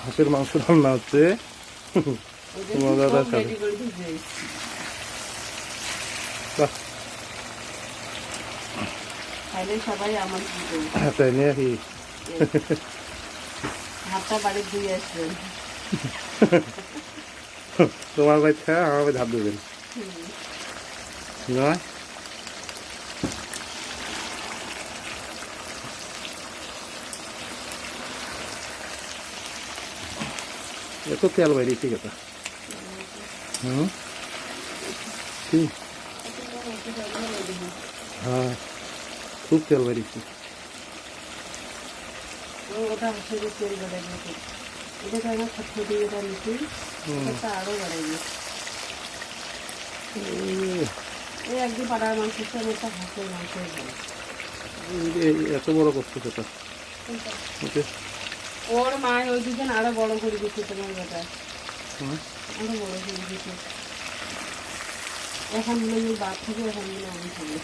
হাঁসের মাংস রান্না হচ্ছে তোমার দাদার সাথে। বাহ, সবাই আমার তাই নিয়ে কি হাতটা বাড়ি ধুয়ে আসবেন। তোমার বাড়ি খায় আমার বাড়ি ধাপ দেবেন নয়? এত তেল বাইরেছি কথা। কি? হ্যাঁ, খুব তেল বাইরেছি। ওটা হাসে তেল বাড়াই গেছে, এটা তো আমার ছোট দিয়ে এটা নিচ্ছি, এটা আরও বাড়াই গেছে। এই একদিন পাড়ার মাংসের সাথে একটা হাঁসের মাংসের ভালো। এত বড় করছো সেটা? ওর মায় ওই দুজন আরো বড় করে দিচ্ছে, তোমার বেটা আরো বড় করে দিচ্ছে। এখন মনে হয় বাদ থেকে এখন মনে আমি খাবো।